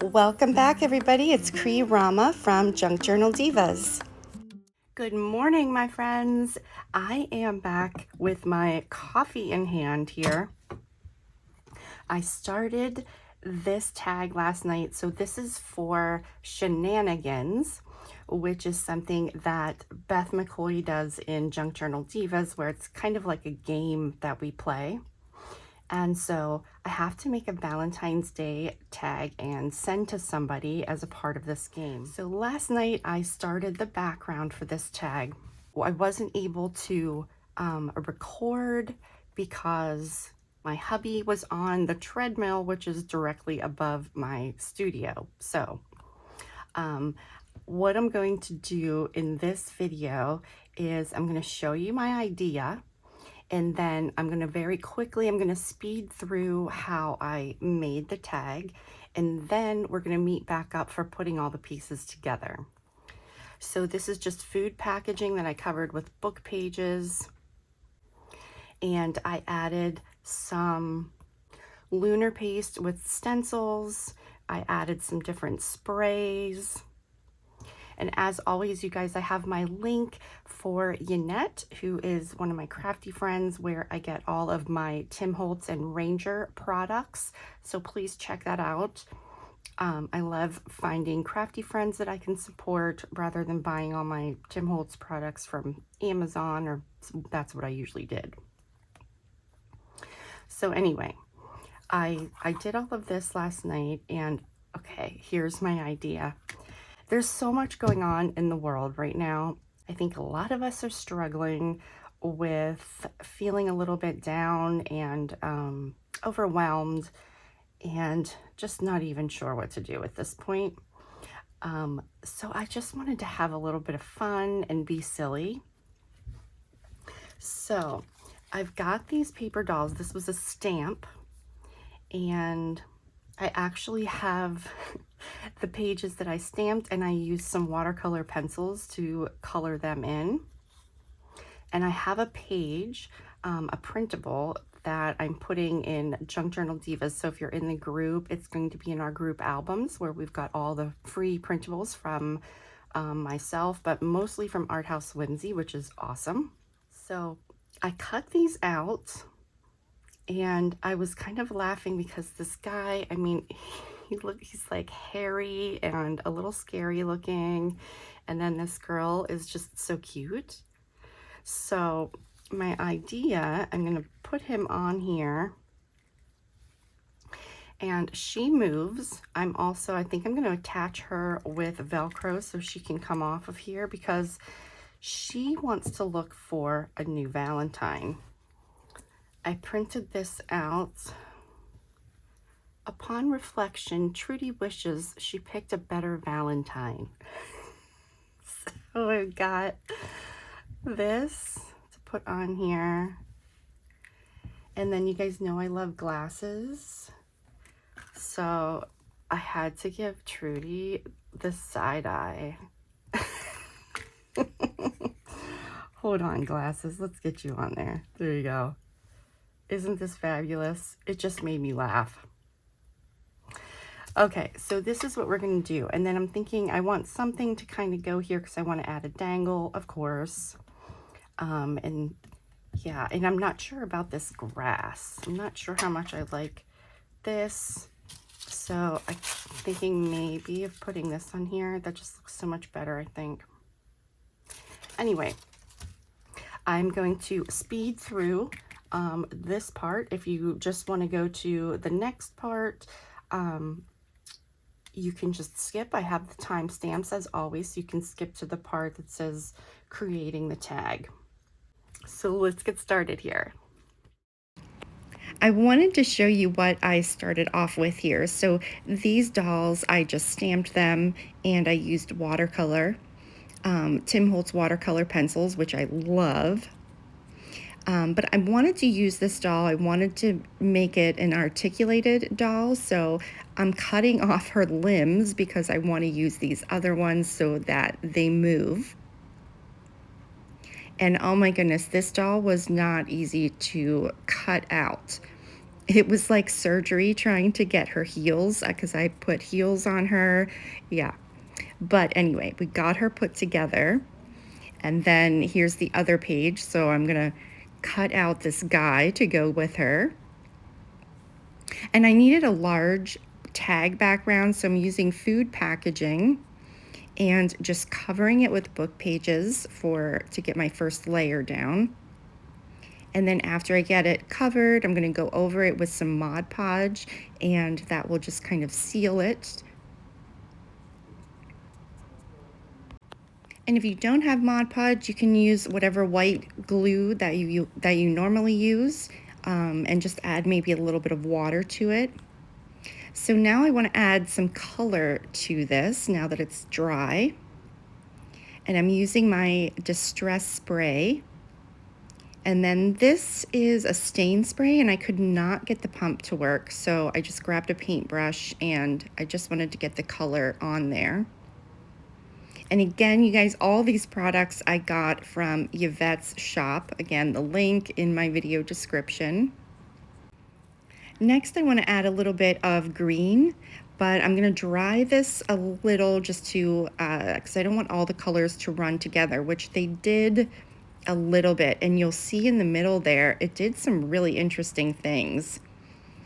Welcome back, everybody. It's Rama from Junk Journal Divas. Good morning, my friends. I am back with my coffee in hand here. I started this tag last night, so this is for Shenanigans, which is something that Beth McCoy does in Junk Journal Divas, where it's kind of like a game that we play. And so I have to make a Valentine's Day tag and send to somebody as a part of this game. So last night I started the background for this tag. I wasn't able to record because my hubby was on the treadmill, which is directly above my studio. So what I'm going to do in this video is I'm going to show you my idea. And then I'm going to speed through how I made the tag. And then we're going to meet back up for putting all the pieces together. So this is just food packaging that I covered with book pages. And I added some lunar paste with stencils. I added some different sprays. And as always, you guys, I have my link for YANETTE, who is one of my crafty friends, where I get all of my Tim Holtz and Ranger products. So please check that out. I love finding crafty friends that I can support rather than buying all my Tim Holtz products from Amazon, or that's what I usually did. So anyway, I did all of this last night, and okay, here's my idea. There's so much going on in the world right now. I think a lot of us are struggling with feeling a little bit down and overwhelmed and just not even sure what to do at this point. So I just wanted to have a little bit of fun and be silly. So I've got these paper dolls. This was a stamp, and I actually have the pages that I stamped, and I used some watercolor pencils to color them in. And I have a page, a printable, that I'm putting in Junk Journal Divas. So if you're in the group, it's going to be in our group albums, where we've got all the free printables from myself, but mostly from Art House Whimsy, which is awesome. So I cut these out. And I was kind of laughing because this guy, I mean, he's like hairy and a little scary looking. And then this girl is just so cute. So my idea, I'm going to put him on here. And she moves. I think I'm going to attach her with Velcro so she can come off of here, because she wants to look for a new Valentine. I printed this out. Upon reflection, Trudy wishes she picked a better Valentine. So I got this to put on here. And then you guys know I love glasses. So I had to give Trudy the side eye. Hold on, glasses. Let's get you on there. There you go. Isn't this fabulous? It just made me laugh. Okay, so this is what we're going to do. And then I'm thinking I want something to kind of go here because I want to add a dangle, of course. And yeah, and I'm not sure about this grass. I'm not sure how much I like this. So I'm thinking maybe of putting this on here. That just looks so much better, I think. Anyway, I'm going to speed through this part. If you just want to go to the next part, you can just skip. I have the timestamps as always, so you can skip to the part that says creating the tag. So let's get started here. I wanted to show you what I started off with here. So these dolls, I just stamped them, and I used watercolor, Tim Holtz watercolor pencils, which I love. But I wanted to use this doll. I wanted to make it an articulated doll, so I'm cutting off her limbs because I want to use these other ones so that they move. And oh my goodness, this doll was not easy to cut out. It was like surgery trying to get her heels because I put heels on her. Yeah. But anyway, we got her put together. And then here's the other page. So I'm going to cut out this guy to go with her. And I needed a large tag background, so I'm using food packaging and just covering it with book pages to get my first layer down. And then after I get it covered, I'm going to go over it with some Mod Podge, and that will just kind of seal it. And if you don't have Mod Podge, you can use whatever white glue that you normally use, and just add maybe a little bit of water to it. So now I want to add some color to this now that it's dry. And I'm using my Distress spray. And then this is a stain spray, and I could not get the pump to work, so I just grabbed a paintbrush and I just wanted to get the color on there. And again, you guys, all these products I got from Yvette's shop. Again, the link in my video description. Next, I want to add a little bit of green, but I'm going to dry this a little just to, because I don't want all the colors to run together, which they did a little bit. And you'll see in the middle there, it did some really interesting things.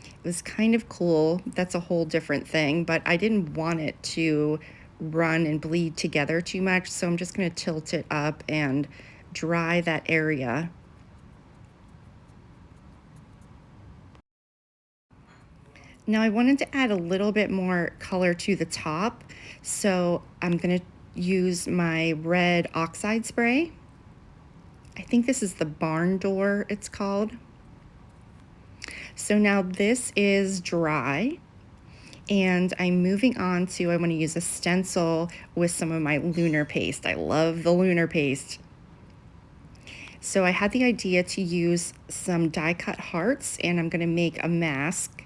It was kind of cool. That's a whole different thing, but I didn't want it to run and bleed together too much, so I'm just going to tilt it up and dry that area. Now I wanted to add a little bit more color to the top, so I'm going to use my red oxide spray. I think this is the barn door, it's called. So now this is dry, and I'm moving on to, I want to use a stencil with some of my lunar paste. I love the lunar paste. So I had the idea to use some die cut hearts, and I'm going to make a mask.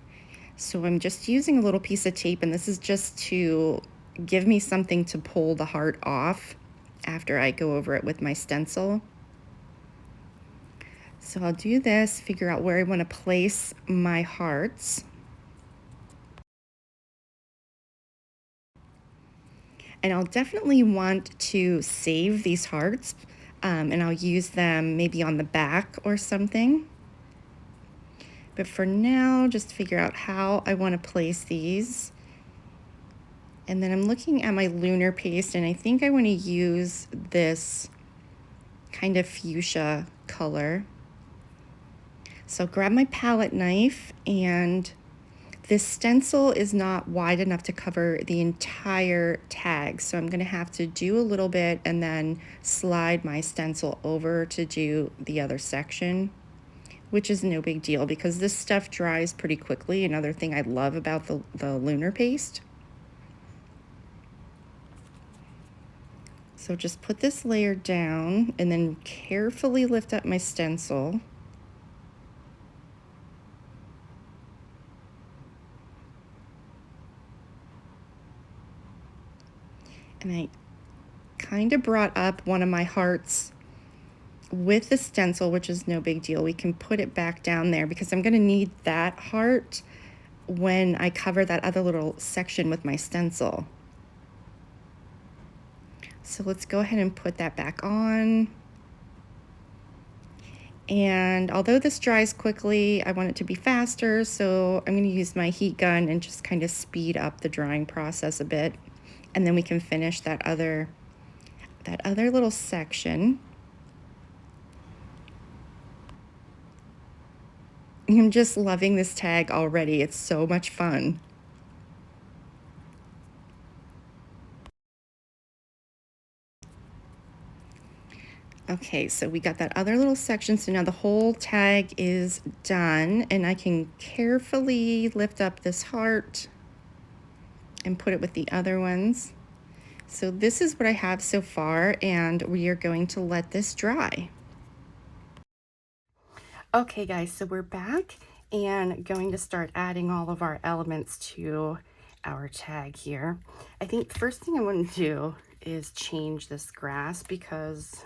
So I'm just using a little piece of tape, and this is just to give me something to pull the heart off after I go over it with my stencil. So I'll do this, figure out where I want to place my hearts. And I'll definitely want to save these hearts, and I'll use them maybe on the back or something. But for now, just figure out how I want to place these. And then I'm looking at my lunar paste, and I think I want to use this kind of fuchsia color. So grab my palette knife, and this stencil is not wide enough to cover the entire tag, so I'm going to have to do a little bit and then slide my stencil over to do the other section, which is no big deal because this stuff dries pretty quickly. Another thing I love about the lunar paste. So just put this layer down and then carefully lift up my stencil. And I kind of brought up one of my hearts with the stencil, which is no big deal. We can put it back down there because I'm going to need that heart when I cover that other little section with my stencil. So let's go ahead and put that back on. And although this dries quickly, I want it to be faster, so I'm going to use my heat gun and just kind of speed up the drying process a bit. And then we can finish that other little section. I'm just loving this tag already. It's so much fun. Okay, so we got that other little section. So now the whole tag is done, and I can carefully lift up this heart and put it with the other ones. So this is what I have so far, and we are going to let this dry. Okay guys, so we're back and going to start adding all of our elements to our tag here. I think the first thing I want to do is change this grass because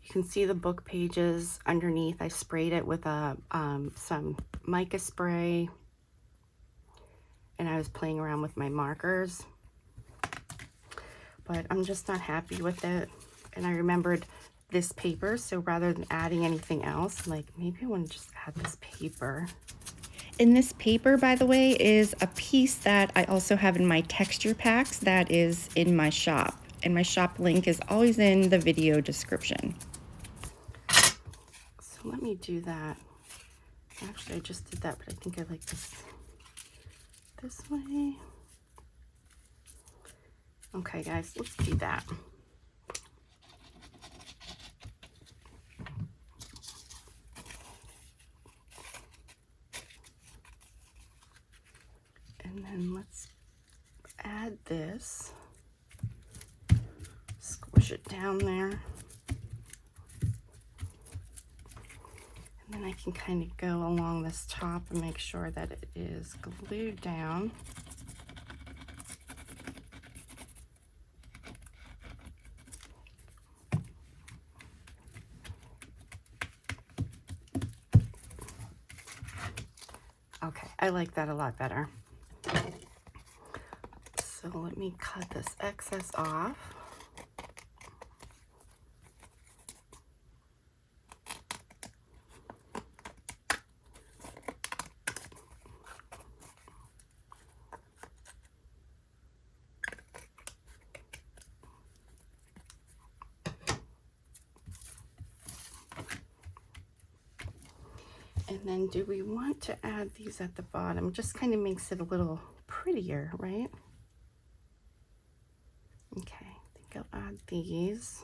You can see the book pages underneath. I sprayed it with some mica spray, and I was playing around with my markers, but I'm just not happy with it. And I remembered this paper, so rather than adding anything else, like maybe I want to just add this paper. And this paper, by the way, is a piece that I also have in my texture packs that is in my shop. And my shop link is always in the video description. So let me do that. Actually, I just did that, but I think I like this way. Okay, guys, let's do that. And then let's add this. Squish it down there. And then I can kind of go along this top and make sure that it is glued down. Okay, I like that a lot better. So let me cut this excess off. And then do we want to add these at the bottom? Just kind of makes it a little prettier, right? Okay, I think I'll add these.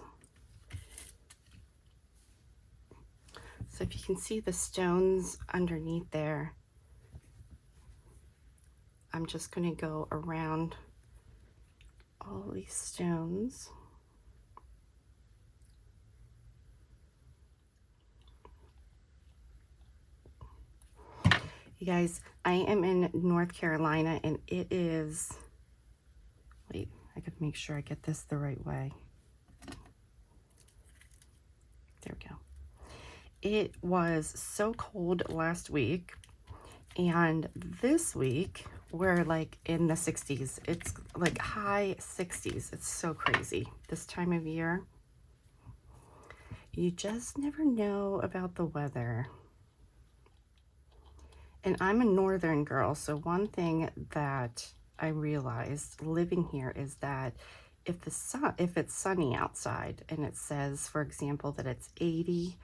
So if you can see the stones underneath there, I'm just going to go around all these stones. You guys, I am in North Carolina, and it is, wait, I gotta make sure I get this the right way. There we go. It was so cold last week, and this week we're like in the 60s. It's like high 60s. It's so crazy this time of year. You just never know about the weather. And I'm a northern girl, so one thing that I realized living here is that if it's sunny outside and it says, for example, that it's 80,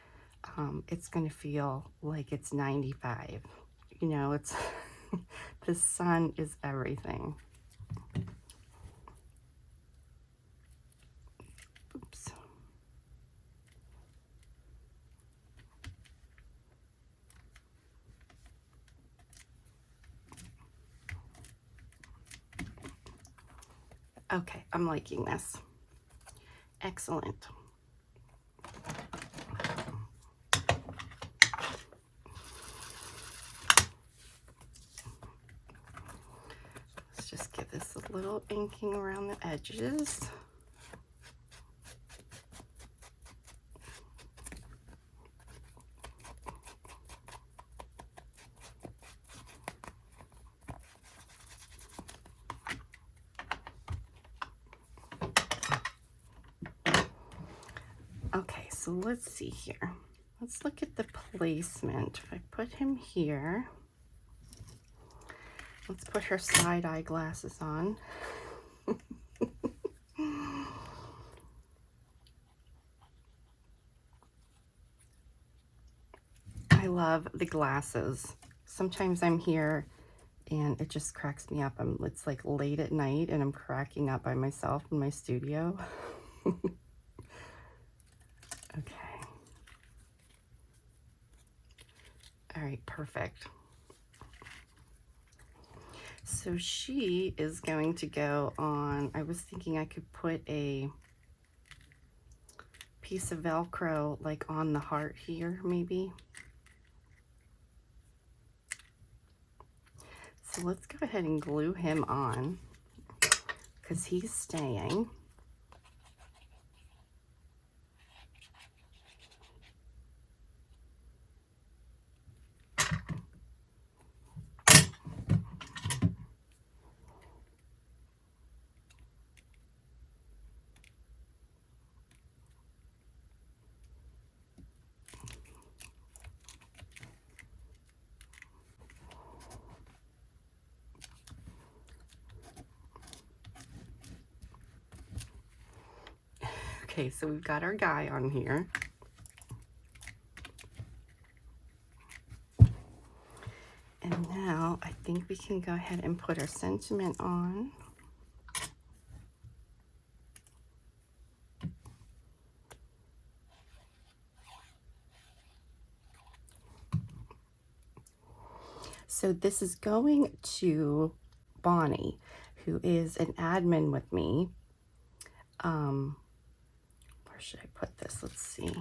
it's going to feel like it's 95. You know, it's the sun is everything. Oops. Okay, I'm liking this. Excellent. Let's just give this a little inking around the edges. Okay, so let's see here. Let's look at the placement. If I put him here, let's put her side-eye glasses on. I love the glasses. Sometimes I'm here and it just cracks me up. It's like late at night and I'm cracking up by myself in my studio. Okay. All right, perfect. So she is going to go on, I was thinking I could put a piece of Velcro like on the heart here, maybe. So let's go ahead and glue him on because he's staying. Okay, so we've got our guy on here. And now I think we can go ahead and put our sentiment on. So this is going to Bonnie, who is an admin with me. Where should I put this? Let's see.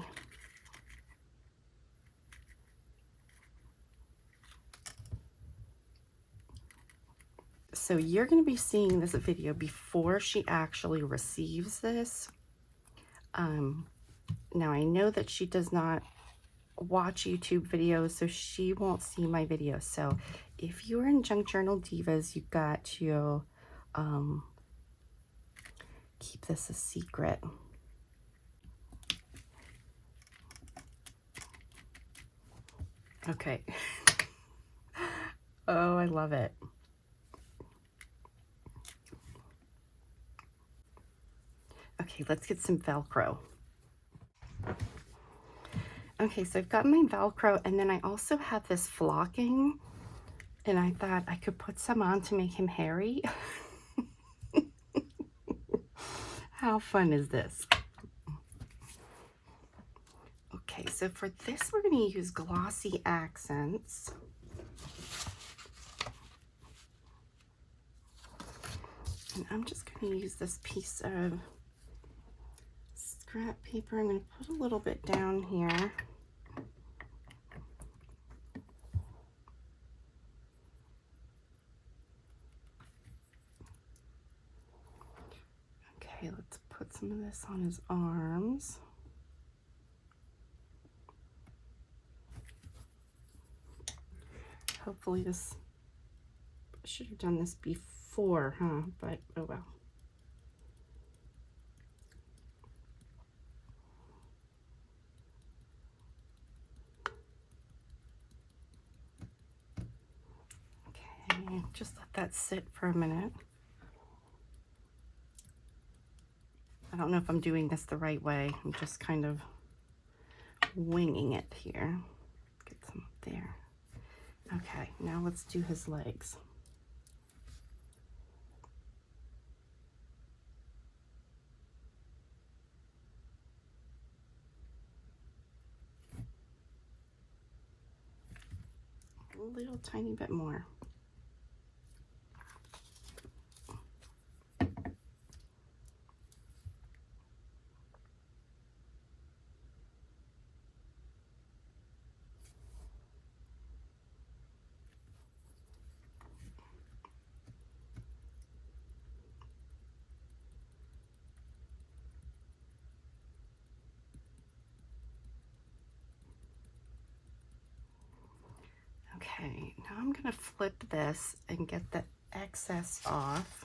So you're going to be seeing this video before she actually receives this. Now I know that she does not watch YouTube videos, so she won't see my videos. So if you're in Junk Journal Divas, you've got to keep this a secret. Okay. Oh, I love it. Okay, let's get some Velcro. Okay, so I've got my Velcro, and then I also have this flocking, and I thought I could put some on to make him hairy. How fun is this? Okay, so for this, we're going to use glossy accents. And I'm just going to use this piece of scrap paper. I'm going to put a little bit down here. Okay, let's put some of this on his arms. Hopefully this, I should have done this before, huh? But oh well. Okay, just let that sit for a minute. I don't know if I'm doing this the right way. I'm just kind of winging it here. Get some up there. Okay, now let's do his legs. A little tiny bit more. Okay, now I'm going to flip this and get the excess off.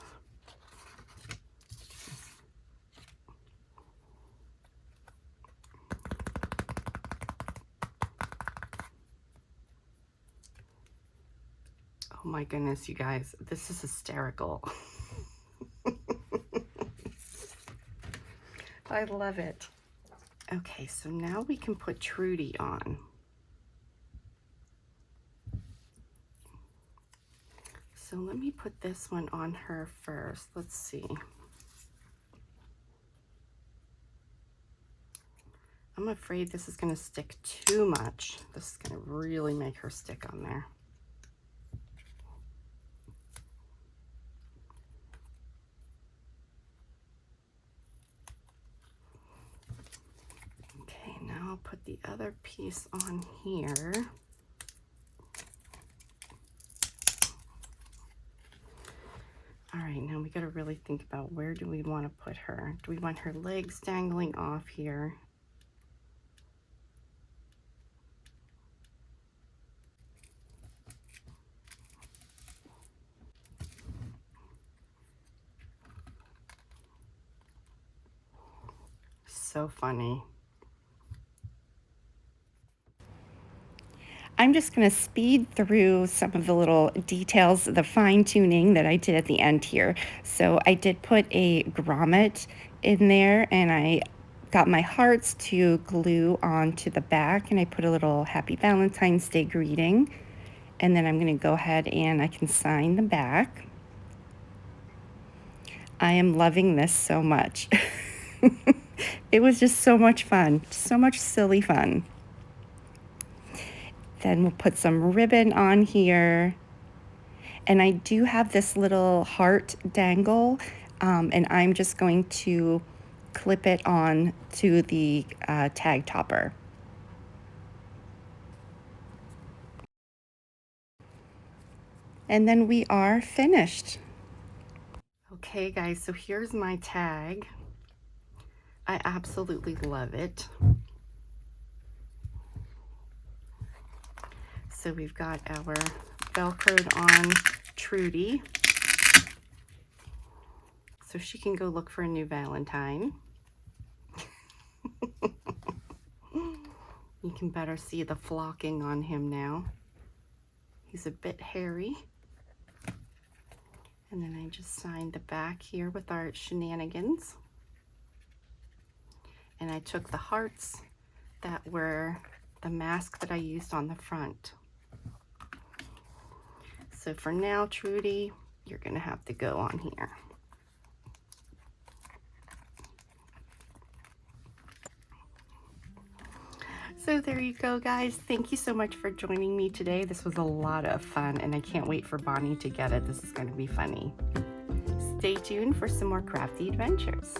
Oh my goodness, you guys, this is hysterical. I love it. Okay, so now we can put Trudy on. So let me put this one on her first. Let's see. I'm afraid this is going to stick too much. This is going to really make her stick on there. Okay, now I'll put the other piece on here. All right, now we got to really think about where do we want to put her. Do we want her legs dangling off here? So funny. I'm just going to speed through some of the little details, the fine tuning that I did at the end here. So I did put a grommet in there, and I got my hearts to glue onto the back, and I put a little Happy Valentine's Day greeting. And then I'm going to go ahead and I can sign the back. I am loving this so much. It was just so much fun, so much silly fun. Then we'll put some ribbon on here. And I do have this little heart dangle, and I'm just going to clip it on to the tag topper. And then we are finished. Okay guys, so here's my tag. I absolutely love it. So we've got our Velcroed on Trudy, so she can go look for a new Valentine. You can better see the flocking on him now. He's a bit hairy. And then I just signed the back here with our shenanigans. And I took the hearts that were the mask that I used on the front. So for now, Trudy, you're gonna have to go on here. So there you go, guys. Thank you so much for joining me today. This was a lot of fun, and I can't wait for Bonnie to get it. This is going to be funny. Stay tuned for some more crafty adventures.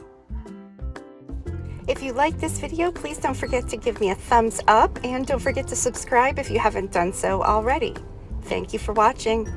If you like this video, please don't forget to give me a thumbs up, and don't forget to subscribe if you haven't done so already. Thank you for watching.